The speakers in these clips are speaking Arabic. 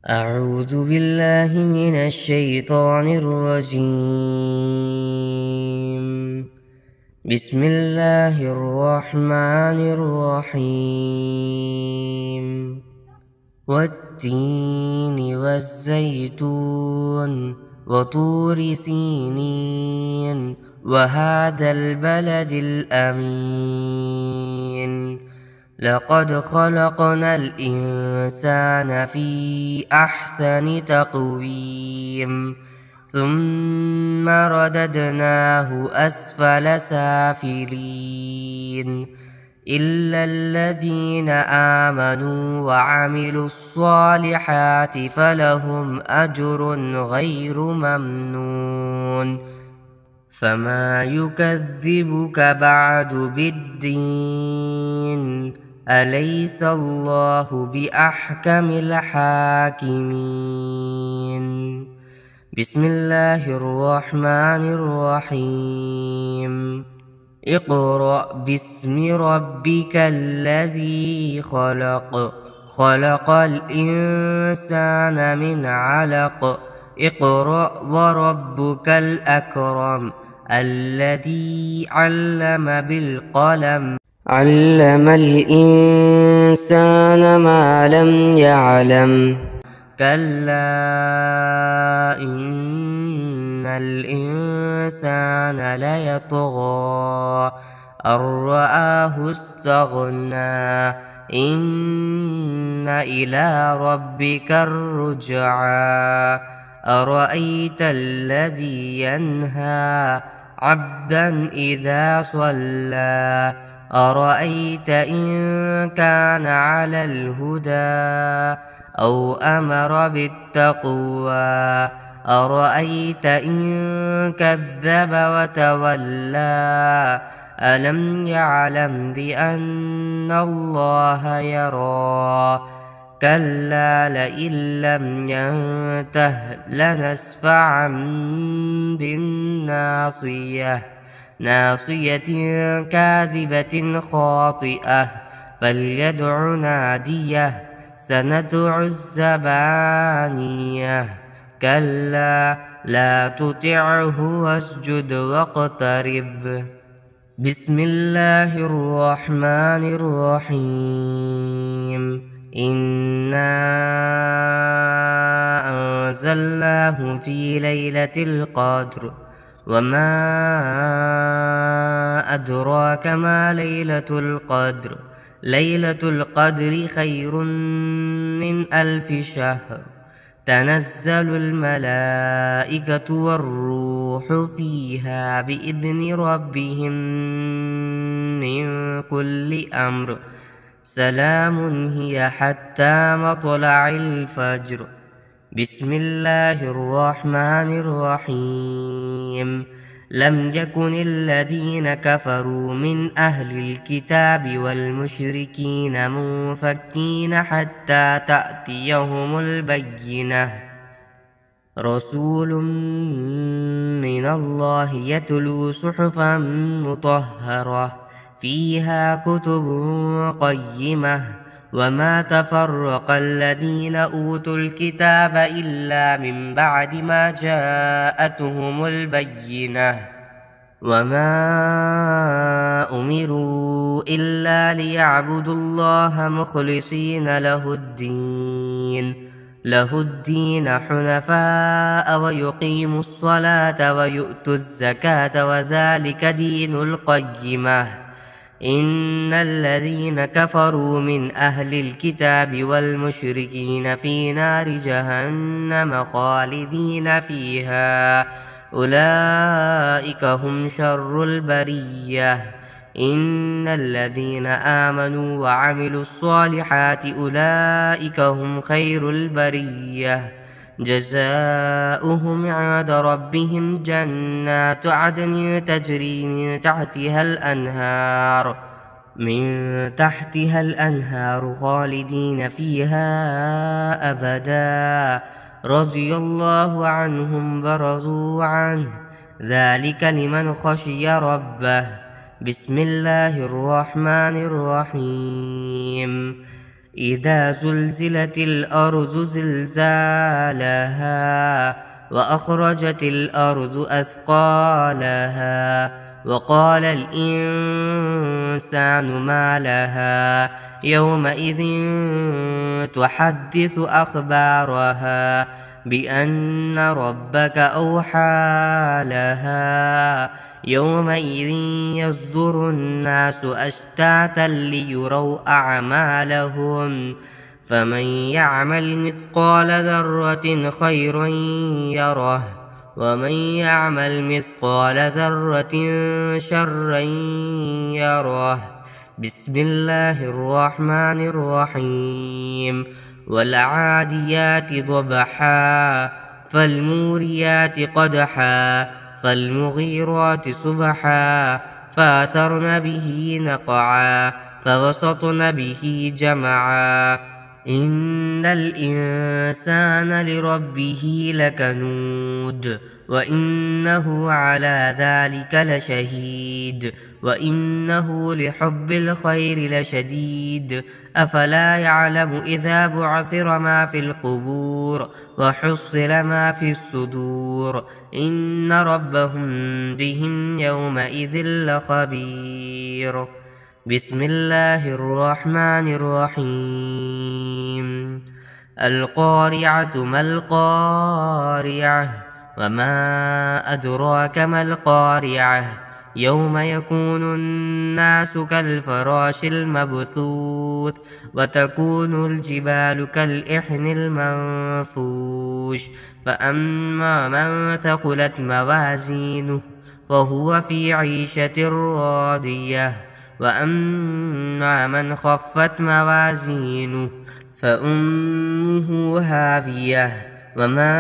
أعوذ بالله من الشيطان الرجيم. بسم الله الرحمن الرحيم. والتين والزيتون وطور سينين وهذا البلد الأمين. لقد خلقنا الإنسان في أحسن تقويم ثم رددناه أسفل سافلين إلا الذين آمنوا وعملوا الصالحات فلهم أجر غير ممنون. فما يكذبك بعد بالدين أليس الله بأحكم الحاكمين. بسم الله الرحمن الرحيم. اقرأ باسم ربك الذي خلق. خلق الإنسان من علق. اقرأ وربك الأكرم الذي علم بالقلم علم الإنسان ما لم يعلم. كلا إن الإنسان ليطغى أن رآه استغنى إن إلى ربك الرجعى. أرأيت الذي ينهى عبدا إذا صلى. أرأيت إن كان على الهدى أو أمر بالتقوى. أرأيت إن كذب وتولى. ألم يعلم بأن الله يرى. كلا لئن لم ينته لنسفعا بالناصية. ناصية كاذبة خاطئة فليدع ناديه. سندع الزبانية. كلا لا تطعه واسجد واقترب. بسم الله الرحمن الرحيم. إنا أنزلناه في ليلة القدر وما أدراك ما ليلة القدر. ليلة القدر خير من 1000 شهر. تنزل الملائكة والروح فيها بإذن ربهم من كل أمر. سلام هي حتى مطلع الفجر. بسم الله الرحمن الرحيم. لم يكن الذين كفروا من أهل الكتاب والمشركين منفكين حتى تأتيهم البينة. رسول من الله يتلو صحفا مطهرة فيها كتب قيمة. وما تفرق الذين أوتوا الكتاب إلا من بعد ما جاءتهم البينة. وما أمروا إلا ليعبدوا الله مخلصين له الدين حنفاء ويقيموا الصلاة ويؤتوا الزكاة وذلك دين القيمة. إن الذين كفروا من أهل الكتاب والمشركين في نار جهنم خالدين فيها أولئك هم شر البرية. إن الذين آمنوا وعملوا الصالحات أولئك هم خير البرية. جزاؤهم عند ربهم جنات عدن تجري من تحتها الأنهار خالدين فيها أبدا. رضي الله عنهم ورضوا عنه ذلك لمن خشي ربه. بسم الله الرحمن الرحيم. إذا زلزلت الأرض زلزالها وأخرجت الأرض أثقالها وقال الإنسان ما لها يومئذ تحدث أخبارها بأن ربك أوحى لها يومئذ يصدر الناس أشتاتا ليروا أعمالهم فمن يعمل مثقال ذرة خيرا يره ومن يعمل مثقال ذرة شرا يره. بسم الله الرحمن الرحيم. والعاديات ضبحا فالموريات قدحا فالمغيرات صبحا فأثرن به نقعا فوسطن به جمعا. إن الإنسان لربه لكنود وإنه على ذلك لشهيد وإنه لحب الخير لشديد. أفلا يعلم إذا بعثر ما في القبور وحصل ما في الصدور إن ربهم بهم يومئذ لخبير. بسم الله الرحمن الرحيم. القارعة ما القارعة وما أدراك ما القارعة يوم يكون الناس كالفراش المبثوث وتكون الجبال كالإحن المنفوش. فأما من ثقلت موازينه فهو في عيشة راضية وأما من خفت موازينه فأمه هاوية وما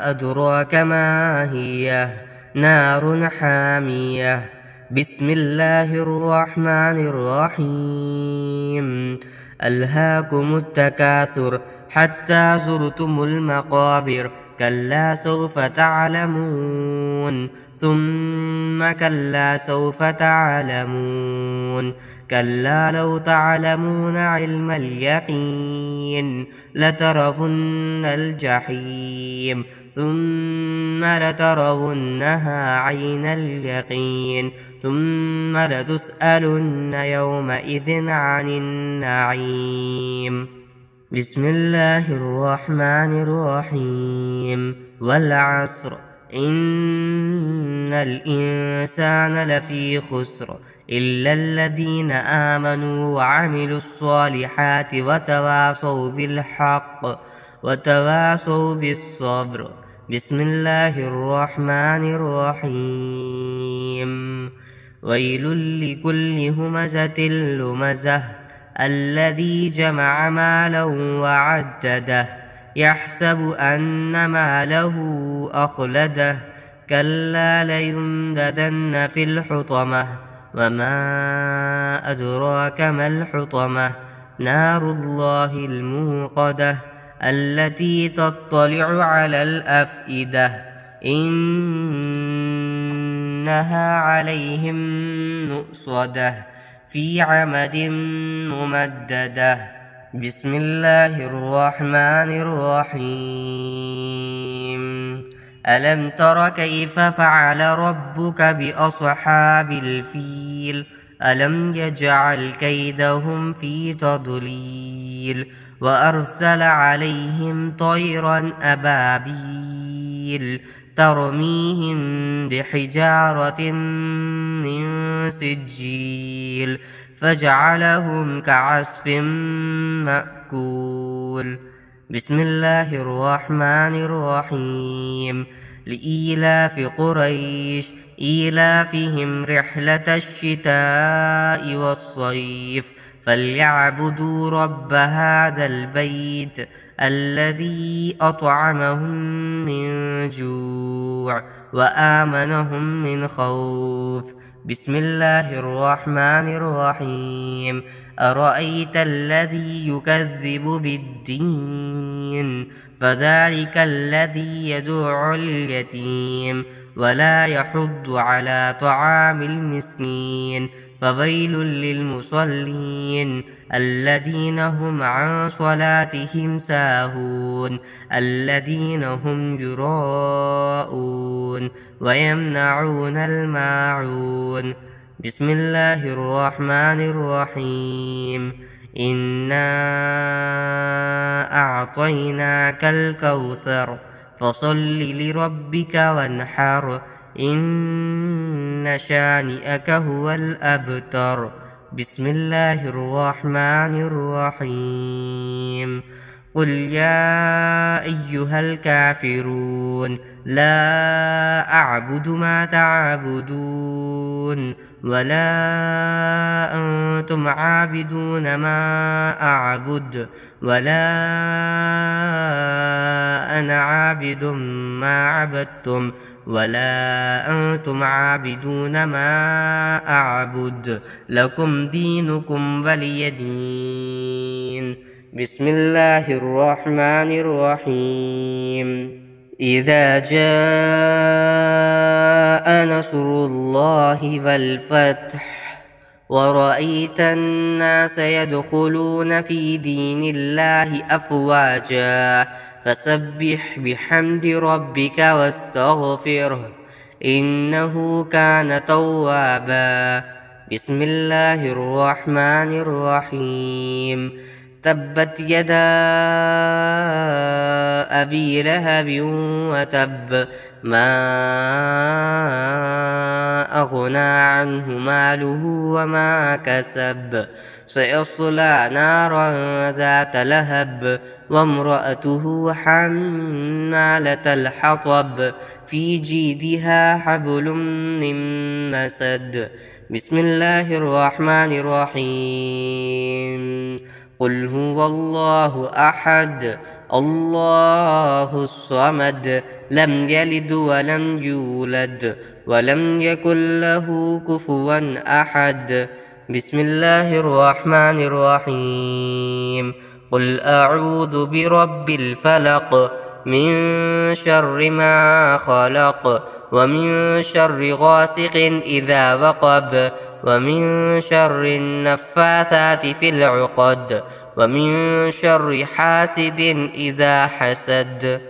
أدراك ما هي نار حامية. بسم الله الرحمن الرحيم. ألهاكم التكاثر حتى زرتم المقابر كلا سوف تعلمون ثم كلا سوف تعلمون كلا لو تعلمون علم اليقين لترون الجحيم ثم لترونها عين اليقين ثم لتسألن يومئذ عن النعيم. بسم الله الرحمن الرحيم. والعصر إن الإنسان لفي خسر إلا الذين آمنوا وعملوا الصالحات وتواصوا بالحق وتواصوا بالصبر. بسم الله الرحمن الرحيم. ويل لكل همزة لمزة الذي جمع مالا وعدده يحسب أن ماله أخلده كلا لينبذن في الحطمة وما أدراك ما الحطمة نار الله الموقدة التي تطلع على الأفئدة إنها عليهم مؤصدة في عمد ممددة. بسم الله الرحمن الرحيم. ألم تر كيف فعل ربك بأصحاب الفيل ألم يجعل كيدهم في تضليل وأرسل عليهم طيرا أبابيل ترميهم بحجارة من سجيل فجعلهم كعصف مأكول. بسم الله الرحمن الرحيم. لإيلاف قريش إيلافهم رحلة الشتاء والصيف فليعبدوا رب هذا البيت الذي أطعمهم من جوع وآمنهم من خوف. بسم الله الرحمن الرحيم. أرأيت الذي يكذب بالدين فذلك الذي يدع اليتيم ولا يحض على طعام المسكين فويل للمصلين الذين هم عن صلاتهم ساهون الذين هم يراءون ويمنعون الماعون. بسم الله الرحمن الرحيم. إنا أعطيناك الكوثر فصل لربك وانحر إن شانئك هو الأبتر. بسم الله الرحمن الرحيم. قل يا أيها الكافرون لا أعبد ما تعبدون ولا أنتم عابدون ما أعبد ولا أنا عابد ما عبدتم ولا أنتم عابدون ما أعبد لكم دينكم ولي دين. بسم الله الرحمن الرحيم. إذا جاء نصر الله والفتح ورأيت الناس يدخلون في دين الله أفواجا فسبح بحمد ربك واستغفره إنه كان توابا. بسم الله الرحمن الرحيم. تبت يدا أبي لهب وتب ما أغنى عنه ماله وما كسب سيصلى نارا ذات لهب وامرأته حمالة الحطب في جيدها حبل من مسد. بسم الله الرحمن الرحيم. قل هو الله أحد الله الصمد لم يلد ولم يولد ولم يكن له كفوا أحد. بسم الله الرحمن الرحيم. قل أعوذ برب الفلق من شر ما خلق ومن شر غاسق إذا وقب ومن شر النفاثات في العقد ومن شر حاسد إذا حسد.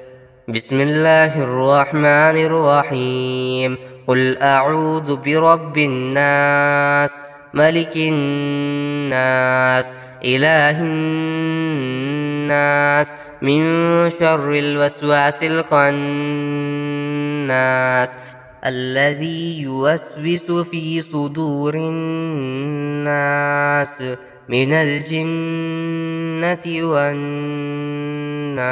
بسم الله الرحمن الرحيم. قل أعوذ برب الناس ملك الناس إله الناس من شر الوسواس الخناس الذي يوسوس في صدور الناس من الجنة والناس.